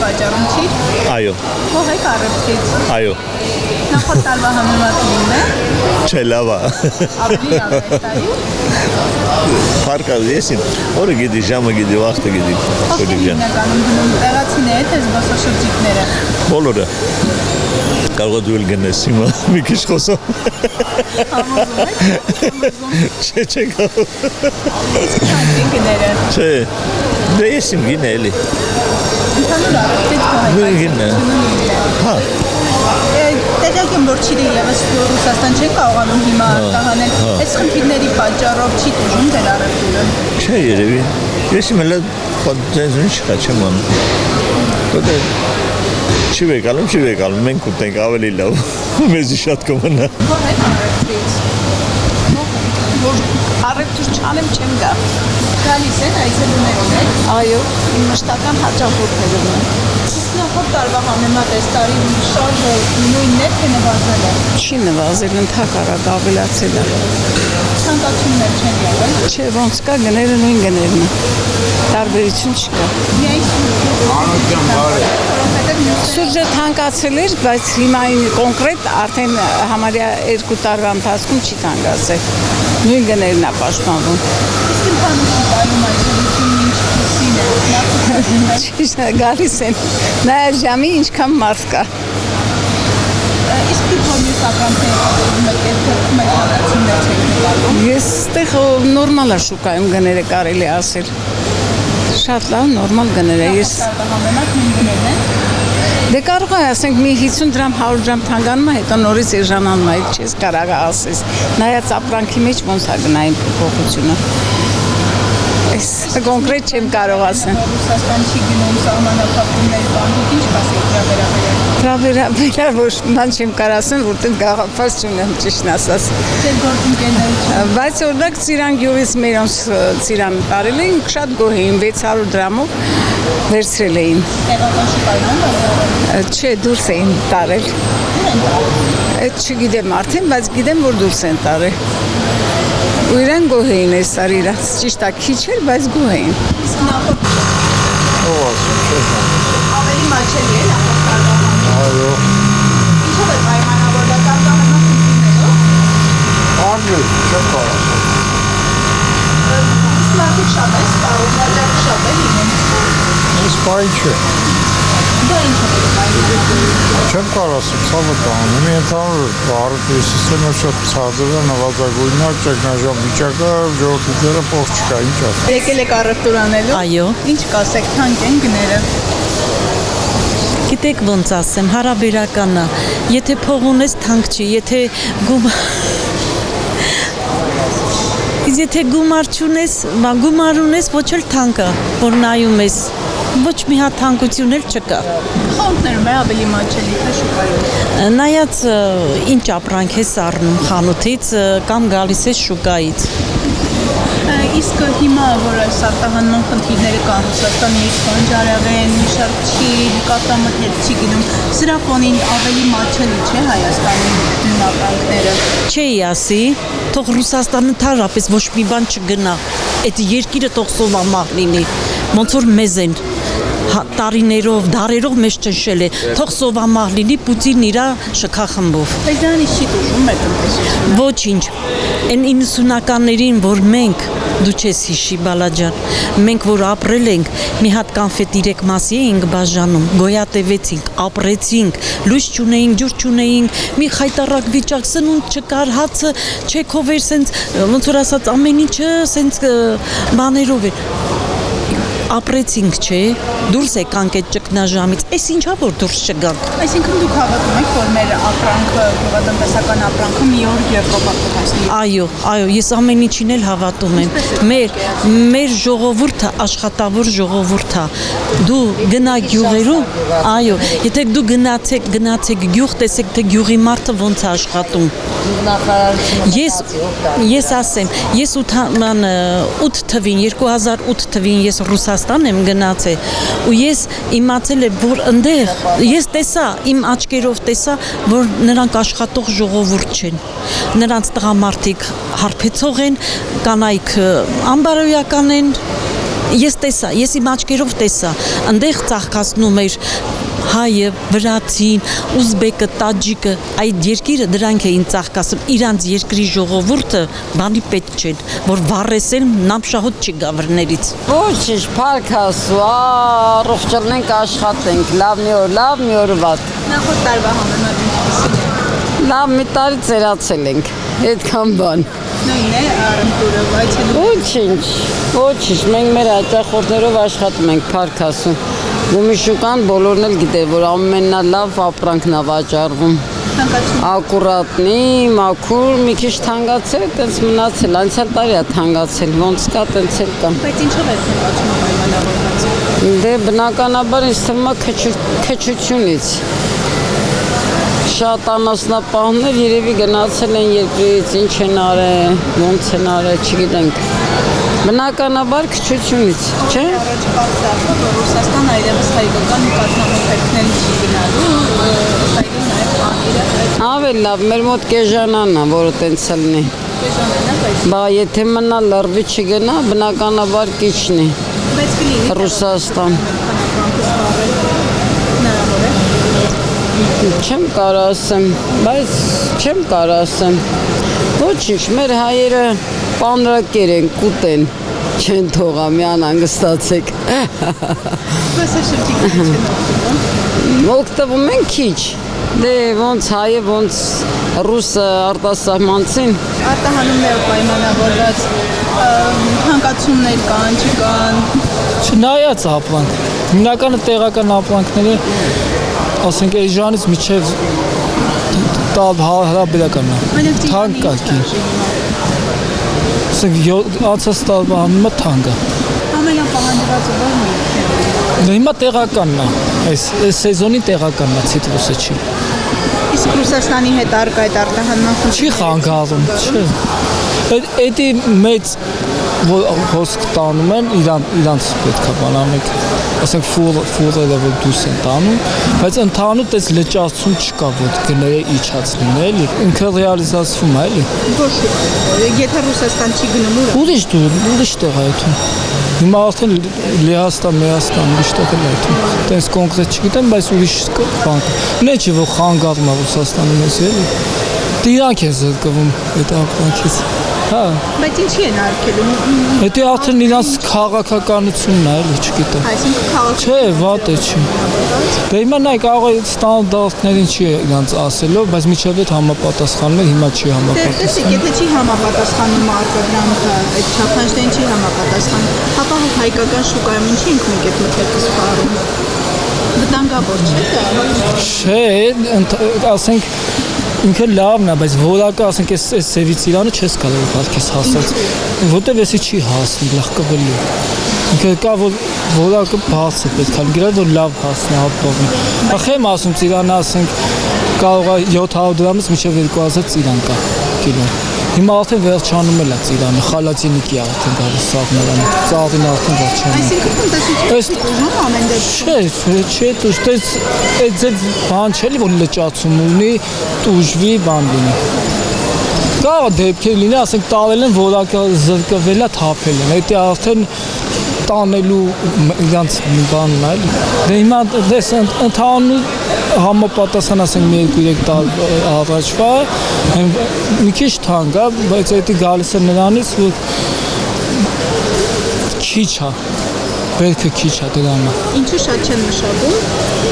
պատճառում չի։ Այո։ Ո՞վ է առողջից։ Այո։ Նախորդ տարվա համեմատ լինի։ Չէ, լավ է։ Ավելի լավ է տարի։ Փառքա եսին։ Օրը գիտի, ժամը գիտի, վաղտը գիտի։ Ո՞վ է հիմնականում գնում տեղացիները, թե զբոսաշրջիկները։ Բոլորը։ Կարող դու էլ գնես հիմա մի քիչ խոսով։ Համոզում եք։ Չէ, կարող։ Գները։ Չէ։ Դե եսին գինը էլի։ Ընդհանուր առողջից կողմից։ Գինը։ Հա։ Տեղյակ եմ, որ Չիլի ևս Ռուսաստան չեն կարողանում հիմա արտահանել։ Այս խնդիրների պատճառով չի տուժում դեր առևտուրը։ Չէ, երևի։ Ես իմ հələ պատճառն չկա, չեմ անում։ Դե չի վեկալում, մենք ուտենք ավելի լավ։ Մեզի շատ կմնա։ Ո՞վ է առևտրից։ Որ առևտուր չանեմ չեմ գա։ Գալիս են այցելուներով եք։ Այո, իմ մշտական հաճախորդներում են։ Իսկ նախորդ տարվա համեմատ այս տարի շարժը նույնն է, թե նվազել է։ Չի նվազել, ընդհակառակ ավելացել է։ Ցանկացումներ չեն եղել։ Չէ, ոնց կա, գները նույն գներն են։ Տարբերություն չկա։ Միայն Սուրճը թանկացել էր, բայց հիմա կոնկրետ արդեն համարյա 2 տարվա ընթացքում չի թանկացել։ Նույն գներն է պաշտպանվում։ իսկ ընդհանուր շուկայում այցելությունն ինչպիսին է։ Ճիշտ է, գալիս են։ Նայած ժամի ինչքան մարդ կա։ Իսկ դուք մյուս ապրանքներում եք թանկացումներ չեք նկատում։ Ես ստեղ նորմալ է շուկայում գները կարելի ասել։ Շատ լավ, նորմալ գներ է։ Ես Տարվա համեմատ նույն գներն են։ Դե կարող է ասենք մի 50 դրամ, 100 դրամ թանկանում է, հետո նորից էժանանում է, չես կարող ասես։ Նայած ապրանքի մեջ ոնց է գնային փոփոխությունը։ Այս կոնկրետ չեմ կարող ասել։ Ռուսաստան չի գնում սահմանափակումներ բան, ինչ կասեք դրա վերաբերյալ։ Դրա վերաբերյալ ոչ բան չեմ կարող ասել, որտեղ գաղափար չունեմ ճիշտն ասած։ Ձեր գործընկերները Բայց օրինակ Ծիրան գյուղից մերոնց Ծիրան տարել էին, շատ գոհ էին, 600 դրամով վերցրել էին։ տեղական շուկայում Չէ, դուրս էին տարել։ Այդ չգիտեմ արդեն, բայց գիտեմ, որ դուրս են տարել։ Ու իրեն գոհ էին այս տարի իրաց, ճիշտ է, քիչ էր, բայց գոհ էին։ իսկ նախորդ ավելի մաչելի է նախորդ տարվա։ Այո, Ինչով է պայմանավորված արտահանման խնդիրներով։ արժե, չեմ կարող ասել։ Իսկ մարդիկ շատ է սպառողները շատ է լինում։ Ես պայի չէ, Դա ինչով է պայմանավորված։ չեմ կարող ասել, ցավը տանում։ Մի ընդհանուր առևտրի սիստեմը շատ ցածր է, նվազագույնակ, ճգնաժամ վիճակը, ժողովուրդները փող չկա, ինչ ասել։ Եկել եք առևտուր անելու։ Այո, Ինչ կասեք, թանկ են գները։ գիտեք ոնց ասեմ, հարաբերական է։ Եթե փող ունես, թանկ չի, եթե գումար չունես, գումար ունես, ոչ էլ թանկ է, որ նայում ես։ Ոչ մի հատ թանկություն էլ չկա։ Խանութներում է ավելի մաչելի թե շուկայում։ Նայած ինչ ապրանք ես առնում խանութից կամ գալիս ես շուկայից։ Իսկ հիմա, որ այս արտահանման խնդիրները կան Ռուսաստանի մեջ բանջարեղեն, մի շարք չի, կատամը հետ չի գնում, սրա ֆոնին ավելի մաչելի չէ Հայաստանի ապրանքները։ Չէի ասի, թող Ռուսաստանը ընդհանրապես ոչ մի բան չգնա։ Այդ երկիրը թող սովամահ լինի, ոնց որ մեզ են տարիներով, դարերով մեզ ճնշել է, թող սովամահ լինի Պուտին իրա շքախմբով։ Բայց դրանից չի տուժում մեր տնտեսությունը։ Ոչինչ, այն 90-ականներին, որ մենք, դու չես հիշի բալաջան, մենք որ ապրել ենք, մի հատ կանֆետ 3 մասի էինք բաժանում, գոյատևեցինք, ապրեցինք, լույս չունեինք, ջուր չունեինք, մի խայտառակ վիճակ, սնունդ չկար, հացը չեքով էր, սենց, ոնց որ ասած, ամեն ինչը սենց բաներով էր։ Ապրեցինք, չէ, դուրս եկանք այդ ճգնաժամից, այս ինչա որ դուրս չգանք։ Այսինքն դուք հավատում եք, որ մեր ապրանքը, գյուղատնտեսական ապրանքը մի օր Եվրոպա կհասնի։ Այո, ես ամեն ինչին էլ հավատում եմ։ Մեր ժողովուրդը աշխատավոր ժողովուրդ է։ Դու գնա գյուղերում, այո, եթե դու գնացեք գյուղ, տեսեք թե գյուղի մարդը ոնց է աշխատում։ Ես ասեմ, ես 8 թվին, 2008 թվին ես Ռուսաստան եմ գնացել ու ես իմացել եմ, որ ընդեղ ես տեսա, իմ աչքերով տեսա, որ նրանք աշխատող ժողովուրդ չեն։ Նրանց տղամարդիկ հարբեցող են, կանայք անբարոյական են, Ես տեսա, ես իմ աչքերով տեսա, այնտեղ ծաղկացնում էր հայը, վրացին, ուզբեկը, տաջիկը, այդ երկիրը դրանք էին ծաղկացում, իրանց երկրի ժողովուրդը բանի պետք չեն, որ վառեսել նամշահոտ չի գավրներից։ Ոչինչ, փառք Աստծո, առողջ ելնենք, աշխատենք, լավ մի օր վատ։ Նախորդ տարվա համեմատ ինչպիսին է։ Լավ մի տարի ծերացել ենք, այդքան բան։ Նույնն է առընտուրը, այցելում։ Ոչինչ, մենք մեր հաճախորդներով աշխատում ենք, փառք Աստծո։ Գումիշուկան բոլորն էլ գիտեն, որ ամենալավ ապրանքն է վաճառվում։ Թանկացում։ Ակուրատնի, մաքուր, մի քիչ թանկացել, տենց մնացել, անցյալ տարի է թանկացել, ոնց կա, տենց էլ կա։ Բայց ինչով է թանկացումը պայմանավորված։ Դե բնականաբար ինձ թվում է քչությունից։ Շատ անասնապահներ երևի գնացել են երկրից, ինչ են արել, ոնց են արել, չգիտենք։ Բնականաբար քչությունից, չէ՞։ Առաջ պատճառը, որ Ռուսաստան այլևս հայկական կազմակերպությունների չի գնալու, այլևս նաև բանիրը Ավելի լավ, մեր մոտ կեժանանն է, որը տենց լինի։ կեժանն է, բայց Բա եթե մնա լրվի չգնա, բնականաբար կիչնի բայց կլինի Ռուսաստան։ հնարավոր է։ Չեմ կարող ասեմ, բայց չեմ կարող ասեմ։ Ոչինչ, մեր հայերը պանրակեր են, կուտեն, չեն թողա, մի անհանգստացեք։ Զբոսաշրջիկները չեն օգտվում։ Օգտվում են քիչ։ Դե ոնց հայը, ոնց ռուսը, արտասահմանցին։ Արտահանումները պայմանավորված թանկացումներ կան, չկան։ Չնայած ապրանք, հիմնականը տեղական ապրանքները, ասենք այժանից միջև տալ հարաբերական է, թանկ կա կին, ասենք անցած տարվա համեմատ թանկ է, Ամենապահանջվածը ո՞րն է։ հիմա տեղականն է, այս սեզոնի տեղականն է, ցիտրուսը չի, Իսկ Ռուսաստանի հետ առկա այդ արտահանման չի խանգարում, չէ, էդի մեծ հոսք տանում են, իրանց պետք է բանանեք, ասենք ֆուրերը որ դուրս են տանում, բայց ընդհանուր տես լճացում չկա, որ գները իջած լինի, էլի, ինքը ռեալիզացվում է, էլի։ Եթե Ռուսաստան չի գնում ուր։ Ուրիշ տեղ է այդում։ Հիմա արդեն Լեհաստան, Մեհաստան, ուրիշ տեղ է այդում։ Տենց կոնկրետ չգիտեմ, բայց ուրիշ բան կա։ Նե չի որ խանգարում է Ռուսաստանը մեզ, էլի։ Դրանք են զրկվում այդ ապրանքից։ Հա։ Բայց ինչի են արկելում։ Դա արդեն իրանց քաղաքականությունն է, էլի, չգիտեմ։ Այսինքն քաղաք։ Չէ, վատ է չի։ Դե հիմա նայ կարող է ստանդարտներին չի իրանց ասելով, բայց միջև այդ համապատասխանում է, հիմա չի Տեսեք, համապատասխանում։ եթե չի համապատասխանում արտադրանքը, այդ չափանիշներին չի համապատասխանում, ապա հայկական շուկայում ինչի ենք մենք այդ մթերքը սպառում։ Վտանգավոր չէ՞ դա։ Չէ, ասենք ինքը լավն է, բայց որակը, ասենք այս սևից իրանը չես կարող բարգես հասած, որտեվ էսի չի հասնի, լավ կվելի։ Ինքը կա, որ որակը բարձր պետք է, գիրը որ լավ հասնի ապողնի։ Ախեմ ասում ծիրանը, ասենք, կարող է 700 դրամից մինչև 2000 ծիրան կա կիլո։ Հիմա արդեն վերջանում էլ է ծիրանը, խալատինիկի արդեն գալիս սաղմարանը, ծաղին արդեն վերջանում։ Այսինքն տնտեսություն ուժում ամեն դեպքում։ Չէ, տուժտես այդ ձև բան չէ, որ լճացում ունի, տուժվի բան լինի։ Կարող դեպքեր լինի, ասենք տարել են որակը զրկվել է, թափել են, դա արդեն տանելու իրանց բանն է, էլի։ Դե հիմա դες ընդհանուր համապատասխան ասենք մի 2-3 տալ առաջվա, մի քիչ թանկ է, բայց դա գալիս է նրանից, որ քիչ է, բերքը քիչ է դրանը։ Ինչու շատ չեն մշակում։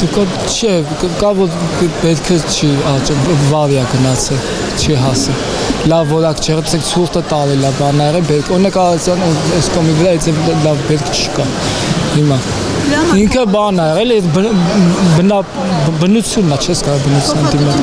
Դուք չէ, կա որ բերքը չի աճում, վարիա գնացել, չի հասել։ Լավ որակ չեղեցեք ցուրտը տարել է բաները, բերք, օրինակ արեցան այս կոմի վրա այդ լավ բերք չկա։ Հիմա ինքը բան է, էլի բնությունն է, չես կարող բնության դիմել։